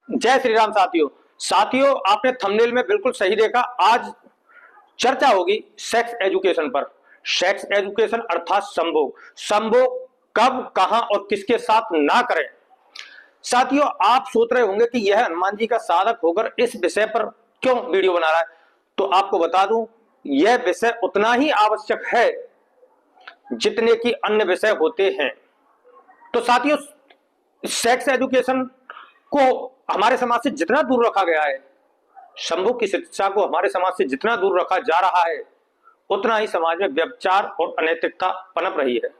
जय श्री राम साथियों। साथियों, आपने थंबनेल में बिल्कुल सही देखा। आज चर्चा होगी सेक्स एजुकेशन पर। सेक्स एजुकेशन अर्थात संभोग। संभोग कब, कहां और किसके साथ ना करें। साथियों, आप सोच रहे होंगे कि यह हनुमान जी का साधक होकर इस विषय पर क्यों वीडियो बना रहा है। तो आपको बता दूं, यह विषय उतना ही आवश्यक है जितने कि अन्य विषय होते हैं। तो साथियों, सेक्स एजुकेशन को हमारे समाज से जितना दूर रखा गया है, संभोग की शिक्षा को हमारे समाज से जितना दूर रखा जा रहा है, उतना ही समाज में व्यभिचार और अनैतिकता पनप रही है।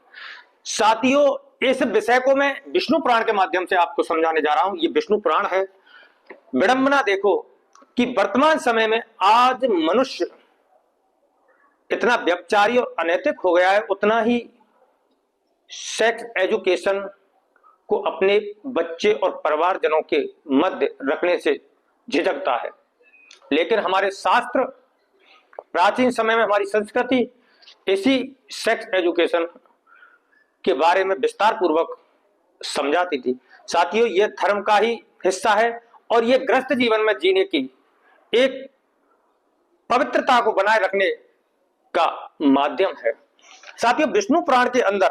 साथियों, इस विषय को मैं विष्णु पुराण के माध्यम से आपको समझाने जा रहा हूं। ये विष्णु पुराण है। विडंबना देखो कि वर्तमान समय में आज मनुष्य इतना व्यभिचारी और अनैतिक हो गया है, उतना ही सेक्स एजुकेशन को अपने बच्चे और परिवारजनों के मध्य रखने से झिझकता है। लेकिन हमारे शास्त्र, प्राचीन समय में हमारी संस्कृति इसी सेक्स एजुकेशन के बारे में विस्तार पूर्वक समझाती थी। साथियों, यह धर्म का ही हिस्सा है और यह ग्रस्त जीवन में जीने की एक पवित्रता को बनाए रखने का माध्यम है। साथियों, विष्णु पुराण के अंदर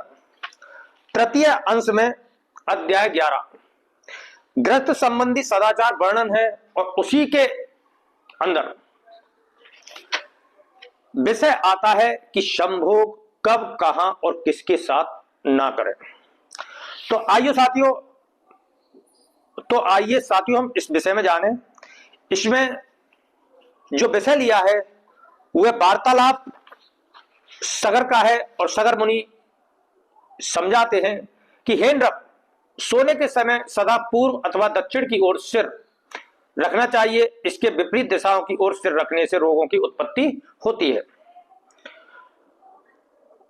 तृतीय अंश में अध्याय 11 ग्रस्त संबंधी सदाचार वर्णन है और उसी के अंदर विषय आता है कि संभोग कब, कहां और किसके साथ ना करें। तो आइए साथियों हम इस विषय में जानें। इसमें जो विषय लिया है वह वार्तालाप सगर का है और सगर मुनि समझाते हैं कि हे नृप, सोने के समय सदा पूर्व अथवा दक्षिण की ओर सिर रखना चाहिए। इसके विपरीत दिशाओं की ओर सिर रखने से रोगों की उत्पत्ति होती है।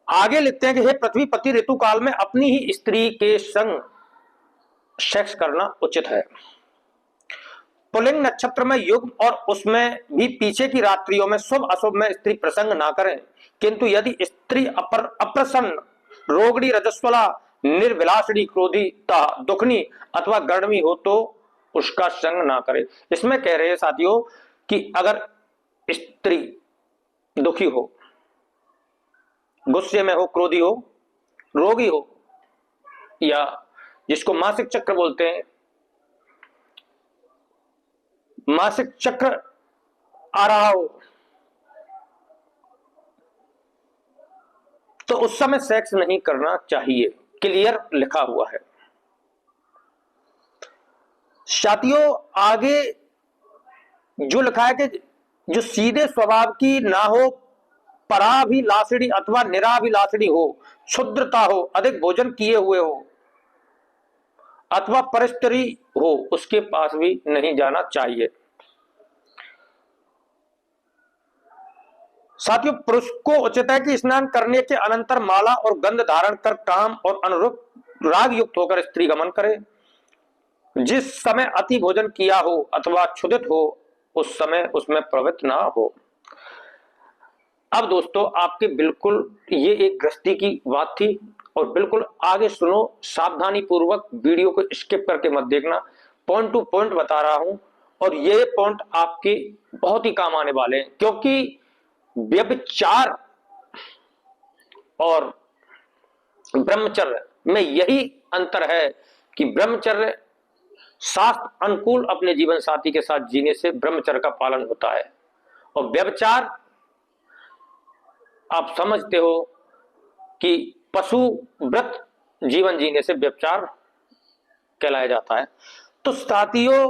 आगे लिखते हैं कि हे पृथ्वी पति, ऋतु काल में अपनी ही स्त्री के संग सेक्स करना उचित है। पुल्लिंग नक्षत्र में युग्म और उसमें भी पीछे की रात्रियों में शुभ अशुभ में स्त्री प्रसंग ना करें। किंतु यदि स्त्री अप्रसन्न, रोगड़ी, रजस्वला, निर्विलासिनी, क्रोधी, दुखनी अथवा गर्मी हो तो उसका संग ना करे। इसमें कह रहे हैं साथियों कि अगर स्त्री दुखी हो, गुस्से में हो, क्रोधी हो, रोगी हो, या जिसको मासिक चक्र बोलते हैं, मासिक चक्र आ रहा हो, तो उस समय सेक्स नहीं करना चाहिए। क्लियर लिखा हुआ है। साथियों, आगे जो लिखा है कि जो सीधे स्वभाव की ना हो, पराभिलाषिणी अथवा निराभिलाषिणी हो, क्षुद्रता हो, अधिक भोजन किए हुए हो अथवा परिस्त्री हो, उसके पास भी नहीं जाना चाहिए। साथियों, पुरुष को उचित है कि स्नान करने के अनंतर माला और गंध धारण कर काम और अनुरूप राग युक्त होकर स्त्री गमन करे। जिस समय अति भोजन किया हो अथवा क्षुधित हो, उस समय उसमें प्रवृत्त ना हो। अब दोस्तों, आपके बिल्कुल ये एक गृहस्थी की बात थी और बिल्कुल आगे सुनो, सावधानी पूर्वक वीडियो को स्किप करके मत देखना। पॉइंट टू पॉइंट बता रहा हूं और ये पॉइंट आपके बहुत ही काम आने वाले हैं, क्योंकि व्यभिचार और ब्रह्मचर्य में यही अंतर है कि ब्रह्मचर्य शास्त्र अनुकूल अपने जीवन साथी के साथ जीने से ब्रह्मचर्य का पालन होता है, और व्यभिचार आप समझते हो कि पशु व्रत जीवन जीने से व्यभिचार कहलाया जाता है। तो साथियों,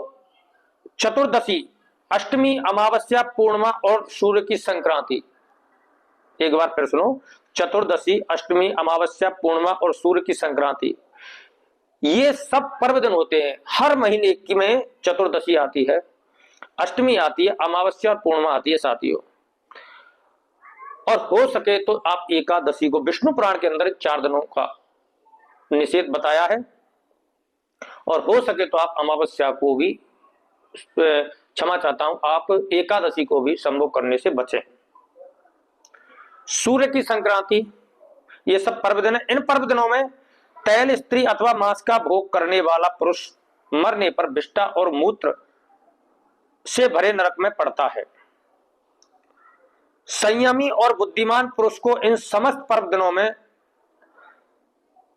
चतुर्दशी, अष्टमी, अमावस्या, पूर्णिमा और सूर्य की संक्रांति, एक बार फिर सुनो, चतुर्दशी, अष्टमी, अमावस्या, पूर्णिमा और सूर्य की संक्रांति, ये सब पर्व दिन होते हैं। हर महीने की में चतुर्दशी आती है, अष्टमी आती है, अमावस्या और पूर्णिमा आती है साथियों। और हो सके तो आप एकादशी को, विष्णु पुराण के अंदर 4 दिनों का निषेध बताया है, और हो सके तो आप अमावस्या को भी, क्षमा चाहता हूं, आप एकादशी को भी संभोग करने से बचें। सूर्य की संक्रांति, ये सब पर्व दिन है। इन पर्व दिनों में तैल, स्त्री अथवा मांस का भोग करने वाला पुरुष मरने पर विष्ठा और मूत्र से भरे नरक में पड़ता है। संयमी और बुद्धिमान पुरुष को इन समस्त पर्व दिनों में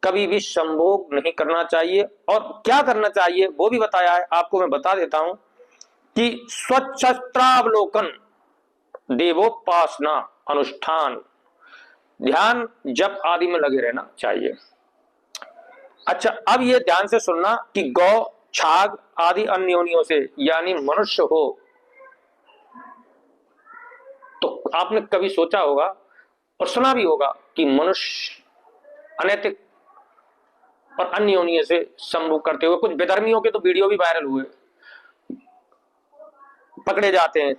कभी भी संभोग नहीं करना चाहिए। और क्या करना चाहिए वो भी बताया है, आपको मैं बता देता हूं कि स्वच्छस्त्रावलोकन, देवोपासना, अनुष्ठान, ध्यान, जप आदि में लगे रहना चाहिए। अच्छा, अब ये ध्यान से सुनना कि गौ, छाग आदि अन्य योनियों से यानी मनुष्य हो, तो आपने कभी सोचा होगा और सुना भी होगा कि मनुष्य अनैतिक और अन्य योनियों से संभोग करते हुए, कुछ बेधर्मियों के तो वीडियो भी वायरल हुए, पकड़े जाते हैं।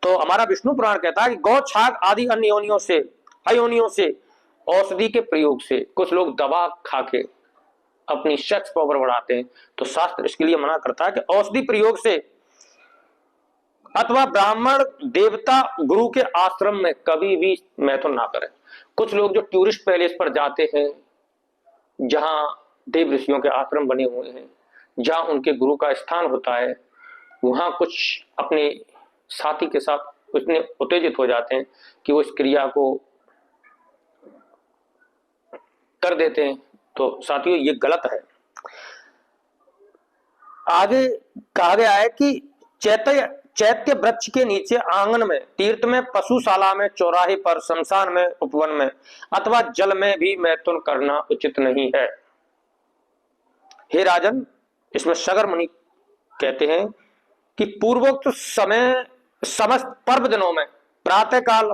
तो हमारा विष्णु पुराण कहता है कि गौ, छाग आदि अन्य योनियों से, अयोनियों से औषधि के प्रयोग से, कुछ लोग दवा खा के अपनी सेक्स पावर बढ़ाते हैं, तो शास्त्र इसके लिए मना करता है कि औषधि प्रयोग से अथवा ब्राह्मण, देवता, गुरु के आश्रम में कभी भी मैथुन ना करें। कुछ लोग जो टूरिस्ट पैलेस पर जाते हैं, जहां देव ऋषियों के आश्रम बने हुए हैं, जहां उनके गुरु का स्थान होता है, वहां कुछ अपने साथी के साथ उतने उत्तेजित हो जाते हैं कि वो इस क्रिया को कर देते हैं। तो साथियों, ये गलत है। आगे कहा गया है कि चैत्य वृक्ष के नीचे, आंगन में, तीर्थ में, पशुशाला में, चौराहे पर, शमशान में, उपवन में अथवा जल में भी मैथुन करना उचित नहीं है। हे राजन, इसमें सगर मुनि कहते हैं कि पूर्वोक्त समय समस्त पर्व दिनों में प्रातः काल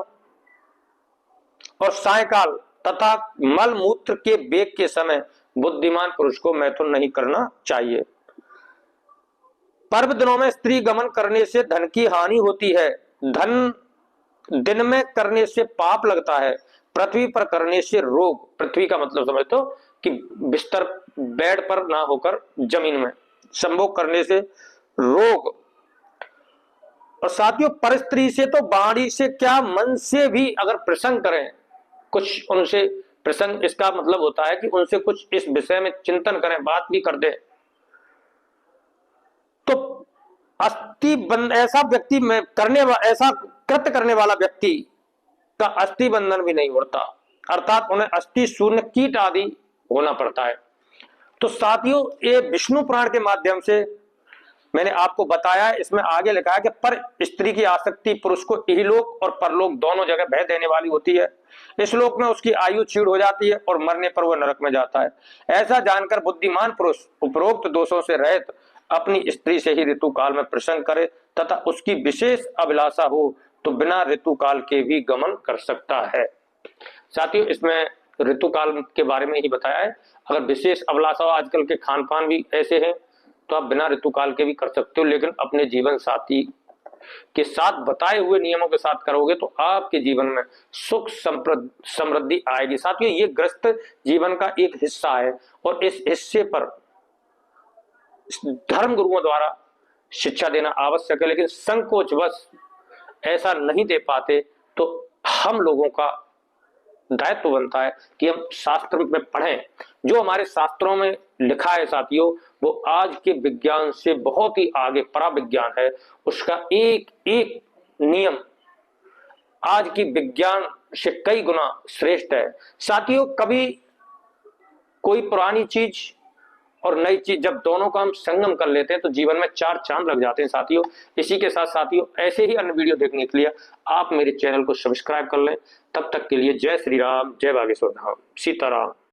और सायकाल तथा मल मूत्र के वेग के समय बुद्धिमान पुरुष को मैथुन नहीं करना चाहिए। पर्व दिनों में स्त्री गमन करने से धन की हानि होती है। धन दिन में करने से पाप लगता है। पृथ्वी पर करने से रोग, पृथ्वी का मतलब समझ तो कि बिस्तर, बेड पर ना होकर जमीन में संभोग करने से रोग। और साथियों, पर स्त्री से तो वाणी से क्या, मन से भी अगर प्रसंग करें, कुछ उनसे प्रसंग, इसका मतलब होता है कि उनसे कुछ इस विषय में चिंतन करें, बात भी कर दे, तो अस्थि बंधन, ऐसा व्यक्ति में ऐसा कृत्य करने वाला व्यक्ति का अस्थि बंधन भी नहीं उड़ता, अर्थात उन्हें अस्थि शून्य कीट आदि होना पड़ता है। तो साथियों, ये विष्णु पुराण के माध्यम से मैंने आपको बताया है। इसमें आगे लिखा है कि पर स्त्री की आसक्ति पुरुष को इहलोक और परलोक दोनों जगह भय देने वाली होती है। इस लोक में उसकी आयु क्षीण हो जाती है और मरने पर वह नरक में जाता है। ऐसा जानकर बुद्धिमान पुरुष उपरोक्त दोषों से रहित अपनी स्त्री से ही ऋतु काल में प्रसंग करे तथा उसकी विशेष अभिलाषा हो तो बिना ऋतु काल के भी गमन कर सकता है। साथियों, इसमें ऋतु काल के बारे में ही बताया है। अगर विशेष अभिलाषा हो, आजकल के खान पान भी ऐसे हैं, तो आप बिना ऋतु काल के भी कर सकते हो, लेकिन अपने जीवन साथी के साथ बताए हुए नियमों के साथ करोगे तो आपके जीवन में सुख समृद्धि आएगी। साथियों, ये ग्रस्त जीवन का एक हिस्सा है और इस हिस्से पर धर्म गुरुओं द्वारा शिक्षा देना आवश्यक है, लेकिन संकोचवश ऐसा नहीं दे पाते। तो हम लोगों का दायित्व बनता है कि हम शास्त्र में पढ़ें। जो हमारे शास्त्रों में लिखा है साथियों, वो आज के विज्ञान से बहुत ही आगे पराविज्ञान है। उसका एक एक नियम आज की विज्ञान से कई गुना श्रेष्ठ है। साथियों, कभी कोई पुरानी चीज और नई चीज जब दोनों का हम संगम कर लेते हैं तो जीवन में चार चांद लग जाते हैं साथियों। इसी के साथ साथियों, ऐसे ही अन्य वीडियो देखने के लिए आप मेरे चैनल को सब्सक्राइब कर लें। तब तक के लिए जय श्री राम, जय बागेश्वर धाम, सीताराम।